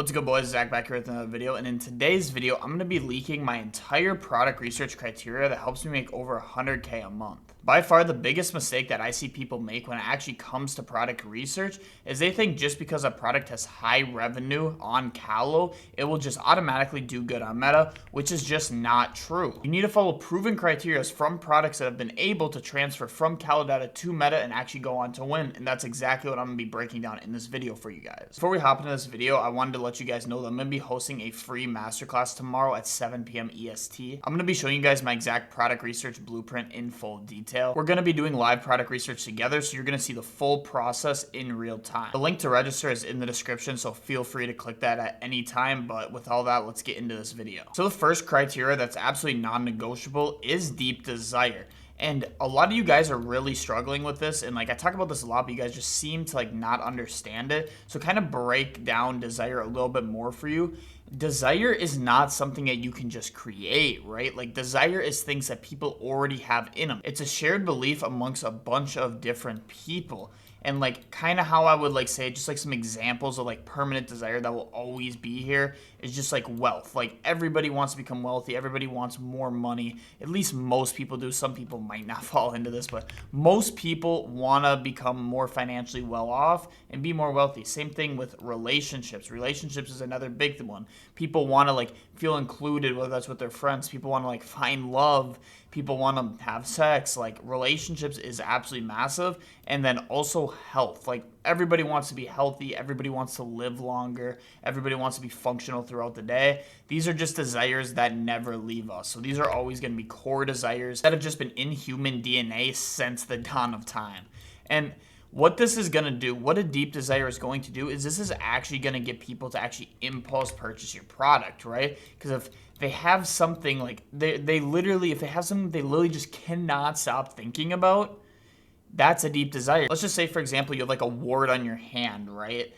What's good, boys? Zach back here with another video, and in today's video I'm going to be leaking my entire product research criteria that helps me make over 100K a month. By far the biggest mistake that I see people make when it actually comes to product research is they think just because a product has high revenue on Callo, it will just automatically do good on Meta, which is just not true. You need to follow proven criteria from products that have been able to transfer from Callo data to Meta and actually go on to win, and that's exactly what I'm going to be breaking down in this video for you guys. Before we hop into this video, I wanted to let you guys know that I'm going to be hosting a free masterclass tomorrow at 7 p.m. EST. I'm going to be showing you guys my exact product research blueprint in full detail. We're going to be doing live product research together, so you're going to see the full process in real time. The link to register is in the description, so feel free to click that at any time. But with all that, let's get into this video. So the first criteria that's absolutely non-negotiable is deep desire. And a lot of you guys are really struggling with this, and like I talk about this a lot, but you guys just seem to like not understand it. So kind of break down desire a little bit more for you. Desire is not something that you can just create, right? Like desire is things that people already have in them. It's a shared belief amongst a bunch of different people. And like kind of how I would like say, just like some examples of like permanent desire that will always be here is just like wealth. Like everybody wants to become wealthy. Everybody wants more money. At least most people do. Some people might not fall into this, but most people want to become more financially well off and be more wealthy. Same thing with relationships. Relationships is another big one. People want to like feel included, whether that's with their friends. People want to like find love. People want to have sex. Like relationships is absolutely massive. And then also health. Like everybody wants to be healthy. Everybody wants to live longer. Everybody wants to be functional throughout the day. These are just desires that never leave us. So these are always going to be core desires that have just been in human DNA since the dawn of time. And what this is going to do, what a deep desire is going to do, is this is actually going to get people to actually impulse purchase your product, right? Because if they have something like, they literally, if they have something they literally just cannot stop thinking about, that's a deep desire. Let's just say, for example, you have like a wart on your hand, right?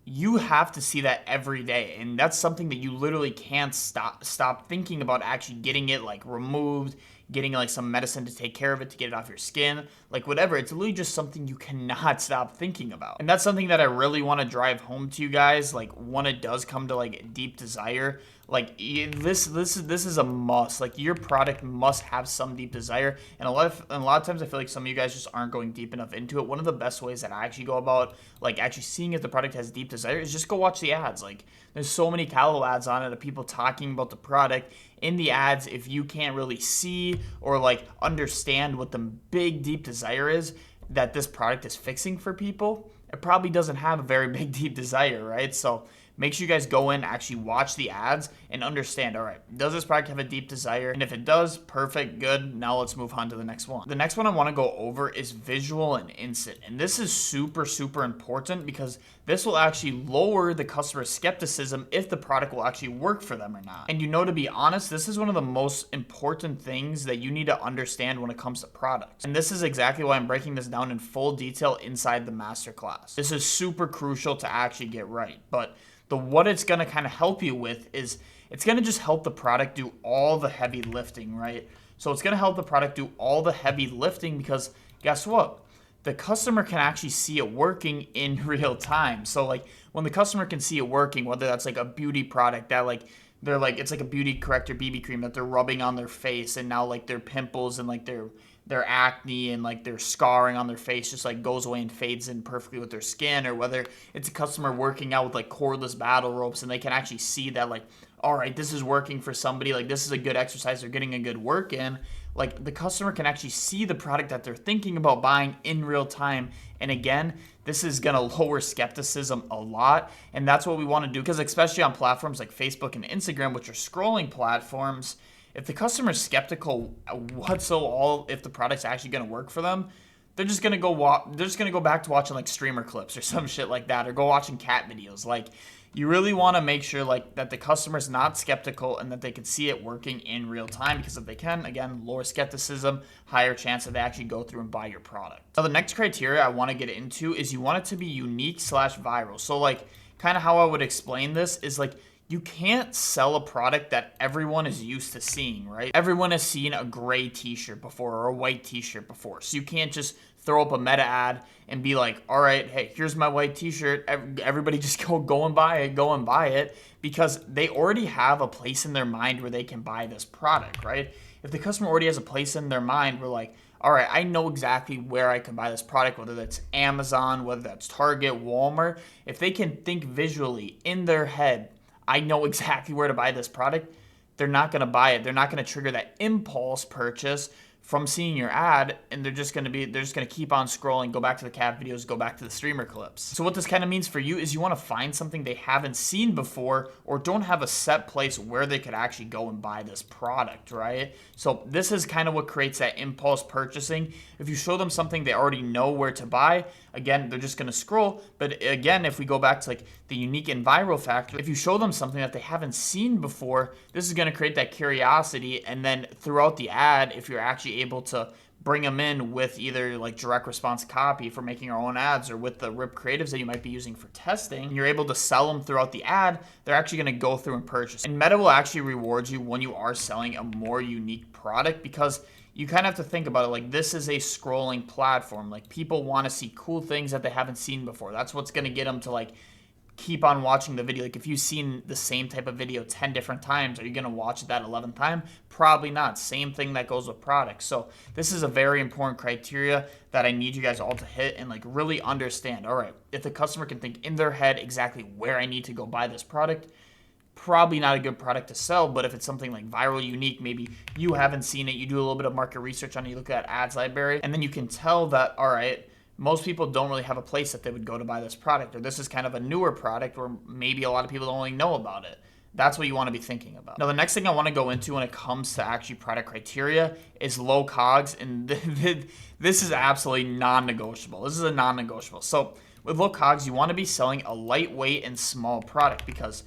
You have to see that every day, and that's something that you literally can't stop thinking about actually getting it like removed, getting like some medicine to take care of it, to get it off your skin, like whatever. It's literally just something you cannot stop thinking about. And that's something that I really want to drive home to you guys, like when it does come to like deep desire. Like this is a must. Like your product must have some deep desire, and a lot of times I feel like some of you guys just aren't going deep enough into it. One of the best ways that I actually go about like actually seeing if the product has deep desire is just go watch the ads. Like there's so many Callo ads on it of people talking about the product. In the ads, if you can't really see or like understand what the big deep desire is that this product is fixing for people, it probably doesn't have a very big deep desire, right? So make sure you guys go in, actually watch the ads, and understand, all right, does this product have a deep desire? And if it does, perfect, good. Now let's move on to the next one. The next one I want to go over is visual and instant. And this is super, super important because this will actually lower the customer's skepticism if the product will actually work for them or not. And to be honest, this is one of the most important things that you need to understand when it comes to products. And this is exactly why I'm breaking this down in full detail inside the masterclass. This is super crucial to actually get right. But what it's going to kind of help you with is it's going to just help the product do all the heavy lifting, right? So it's going to help the product do all the heavy lifting because guess what? The customer can actually see it working in real time. So like when the customer can see it working, whether that's like a beauty product that like they're like, it's like a beauty corrector BB cream that they're rubbing on their face, and now like their pimples and like their acne and like their scarring on their face just like goes away and fades in perfectly with their skin, or whether it's a customer working out with like cordless battle ropes and they can actually see that like, all right, this is working for somebody, like this is a good exercise, they're getting a good work in. Like the customer can actually see the product that they're thinking about buying in real time. And again, this is going to lower skepticism a lot. And that's what we want to do, because especially on platforms like Facebook and Instagram, which are scrolling platforms, if the customer's skeptical if the product's actually going to work for them, they're just going to go back to watching like streamer clips or some shit like that, or go watching cat videos. Like you really want to make sure like that the customer's not skeptical and that they can see it working in real time, because if they can, again, lower skepticism, higher chance that they actually go through and buy your product. Now the next criteria I want to get into is you want it to be unique / viral. So like kind of how I would explain this is like, you can't sell a product that everyone is used to seeing, right? Everyone has seen a gray t-shirt before or a white t-shirt before. So you can't just throw up a meta ad and be like, all right, hey, here's my white t-shirt. Everybody just go and buy it, because they already have a place in their mind where they can buy this product, right? If the customer already has a place in their mind, we're like, all right, I know exactly where I can buy this product, whether that's Amazon, whether that's Target, Walmart. If they can think visually in their head, I know exactly where to buy this product, they're not going to buy it. They're not going to trigger that impulse purchase from seeing your ad, and they're just going to keep on scrolling, go back to the cat videos, go back to the streamer clips. So what this kind of means for you is you want to find something they haven't seen before or don't have a set place where they could actually go and buy this product, right? So this is kind of what creates that impulse purchasing. If you show them something they already know where to buy, again, they're just going to scroll. But again, if we go back to like the unique and viral factor, if you show them something that they haven't seen before, this is going to create that curiosity. And then throughout the ad, if you're actually able to bring them in with either like direct response copy for making our own ads or with the rip creatives that you might be using for testing, and you're able to sell them throughout the ad, they're actually going to go through and purchase. And Meta will actually reward you when you are selling a more unique product, because you kind of have to think about it like this is a scrolling platform. Like people want to see cool things that they haven't seen before. That's what's going to get them to like keep on watching the video. Like if you've seen the same type of video 10 different times, are you going to watch it that 11th time? Probably not. Same thing that goes with products. So this is a very important criteria that I need you guys all to hit and like really understand. All right, if the customer can think in their head exactly where I need to go buy this product, probably not a good product to sell. But if it's something like viral, unique, maybe you haven't seen it, you do a little bit of market research on it, you look at ads library, and then you can tell that, all right, most people don't really have a place that they would go to buy this product, or this is kind of a newer product where maybe a lot of people don't really know about it. That's what you want to be thinking about. Now, the next thing I want to go into when it comes to actually product criteria is low COGS, and this is absolutely non-negotiable. This is a non-negotiable. So with low COGS, you want to be selling a lightweight and small product, because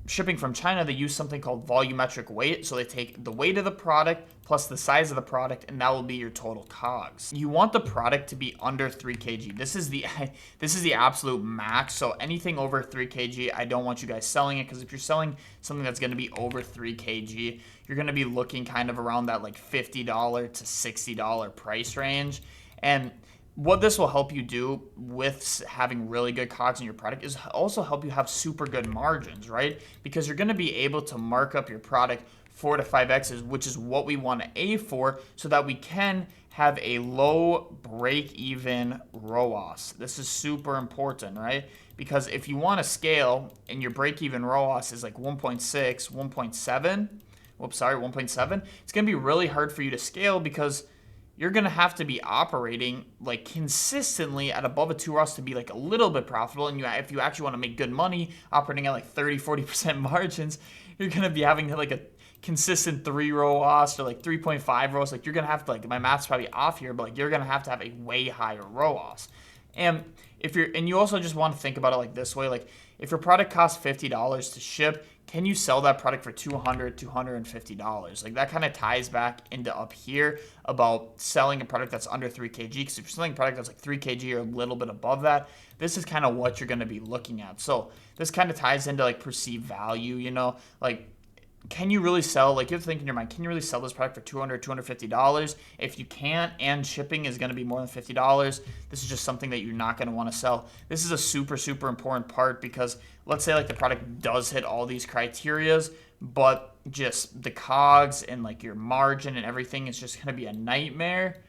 shipping from China, they use something called volumetric weight. So they take the weight of the product plus the size of the product, and that will be your total COGS. You want the product to be under 3 kg. This is the absolute max. So anything over 3 kg, I don't want you guys selling it, because if you're selling something that's going to be over 3 kg, you're going to be looking kind of around that like $50 to $60 price range. And what this will help you do with having really good COGS in your product is also help you have super good margins, right? Because you're going to be able to mark up your product 4 to 5x's, which is what we want to aim for, so that we can have a low break-even ROAS. This is super important, right? Because if you want to scale and your break-even ROAS is like 1.6, 1.7, it's going to be really hard for you to scale, because you're going to have to be operating like consistently at above a 2 ROAS to be like a little bit profitable. And if you actually want to make good money operating at like 30, 40% margins, you're going to be having like a consistent 3 ROAS or like 3.5 ROAS. Like you're going to have to, like, my math's probably off here, but like you're going to have a way higher ROAS. And you also just want to think about it like this way, like if your product costs $50 to ship, can you sell that product for $200, $250? Like that kind of ties back into up here about selling a product that's under 3 kg. Because if you're selling a product that's like 3 kg or a little bit above that, this is kind of what you're going to be looking at. So this kind of ties into like perceived value, you know, like, can you really sell, like you have to think in your mind, can you really sell this product for $200, $250? If you can't, and shipping is going to be more than $50, this is just something that you're not going to want to sell. This is a super, super important part, because let's say like the product does hit all these criterias, but just the COGS and like your margin and everything is just going to be a nightmare.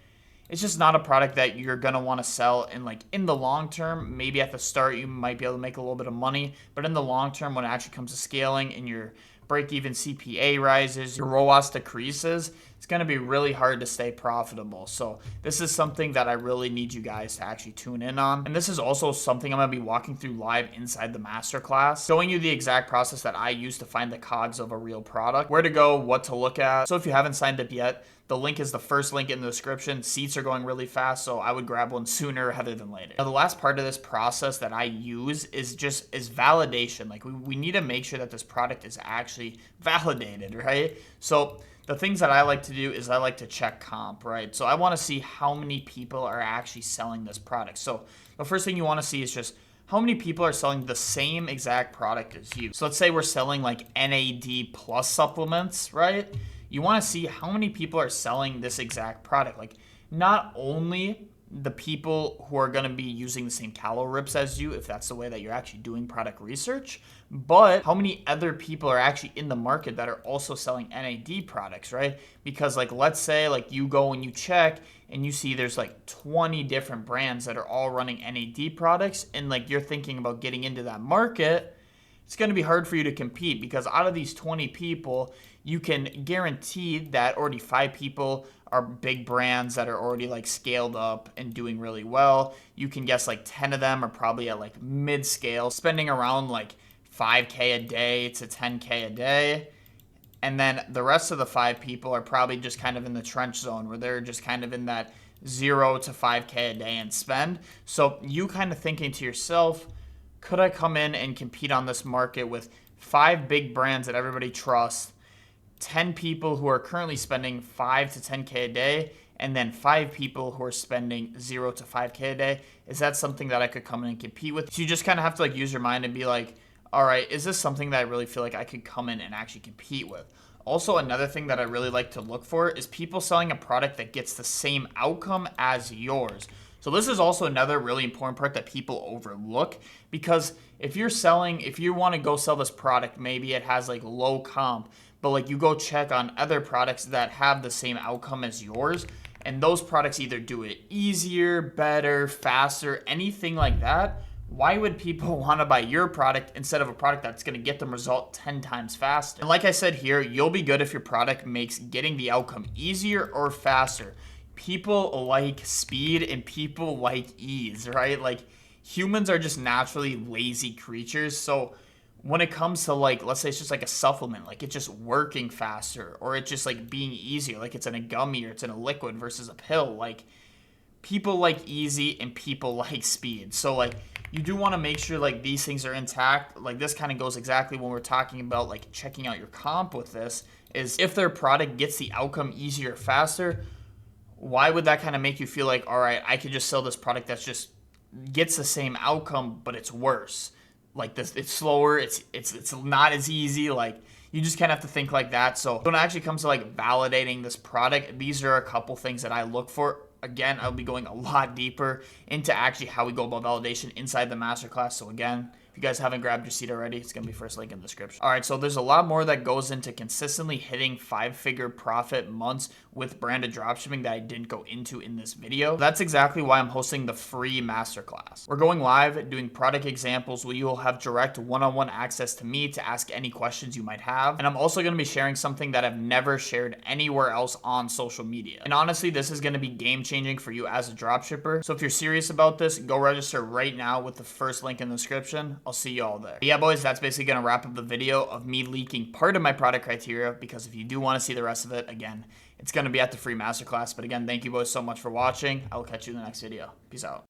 It's just not a product that you're going to want to sell. And like in the long term, maybe at the start you might be able to make a little bit of money, but in the long term, when it actually comes to scaling and your break-even CPA rises, your ROAS decreases, it's going to be really hard to stay profitable. So this is something that I really need you guys to actually tune in on. And this is also something I'm going to be walking through live inside the masterclass, showing you the exact process that I use to find the COGS of a real product, where to go, what to look at. So if you haven't signed up yet, the link is the first link in the description. Seats are going really fast, so I would grab one sooner rather than later. Now, the last part of this process that I use is validation. Like we need to make sure that this product is actually validated, right? So the things that I like to do is I like to check comp, right? So I want to see how many people are actually selling this product. So the first thing you want to see is just how many people are selling the same exact product as you. So let's say we're selling like NAD plus supplements, right? You want to see how many people are selling this exact product. Like not only the people who are going to be using the same calories as you, if that's the way that you're actually doing product research, but how many other people are actually in the market that are also selling NAD products, right? Because like, let's say like you go and you check and you see there's like 20 different brands that are all running NAD products, and like you're thinking about getting into that market, it's going to be hard for you to compete, because out of these 20 people, you can guarantee that already 5 people are big brands that are already like scaled up and doing really well. You can guess like 10 of them are probably at like mid scale, spending around like 5K a day to 10K a day. And then the rest of the 5 people are probably just kind of in the trench zone, where they're just kind of in that 0 to 5K a day in spend. So you kind of thinking to yourself, could I come in and compete on this market with 5 big brands that everybody trusts, 10 people who are currently spending 5 to 10K a day, and then 5 people who are spending 0 to 5K a day? Is that something that I could come in and compete with? So you just kind of have to like use your mind and be like, all right, is this something that I really feel like I could come in and actually compete with? Also, another thing that I really like to look for is people selling a product that gets the same outcome as yours. So this is also another really important part that people overlook, because if you want to go sell this product, maybe it has like low comp, but like you go check on other products that have the same outcome as yours, and those products either do it easier, better, faster, anything like that. Why would people want to buy your product instead of a product that's going to get them result 10 times faster? And like I said here, you'll be good if your product makes getting the outcome easier or faster. People like speed and people like ease, right? Like, humans are just naturally lazy creatures. So when it comes to like, let's say it's just like a supplement, like it's just working faster, or it's just like being easier, like it's in a gummy or it's in a liquid versus a pill, like people like easy and people like speed. So like, you do want to make sure like these things are intact. Like, this kind of goes exactly when we're talking about like checking out your comp with this, is if their product gets the outcome easier, faster, why would that kind of make you feel like, all right, I could just sell this product that's just gets the same outcome, but it's worse? Like, this, it's slower, it's not as easy. Like, you just kind of have to think like that. So when it actually comes to like validating this product, these are a couple things that I look for. Again, I'll be going a lot deeper into actually how we go about validation inside the masterclass. So again, if you guys haven't grabbed your seat already, it's going to be first link in the description. All right, so there's a lot more that goes into consistently hitting 5-figure profit months with branded dropshipping that I didn't go into in this video. That's exactly why I'm hosting the free masterclass. We're going live doing product examples where you'll have direct one-on-one access to me to ask any questions you might have. And I'm also going to be sharing something that I've never shared anywhere else on social media. And honestly, this is going to be game changing for you as a dropshipper. So if you're serious about this, go register right now with the first link in the description. I'll see you all there. But yeah, boys, that's basically going to wrap up the video of me leaking part of my product criteria, because if you do want to see the rest of it, again, it's going to be at the free masterclass. But again, thank you boys so much for watching. I will catch you in the next video. Peace out.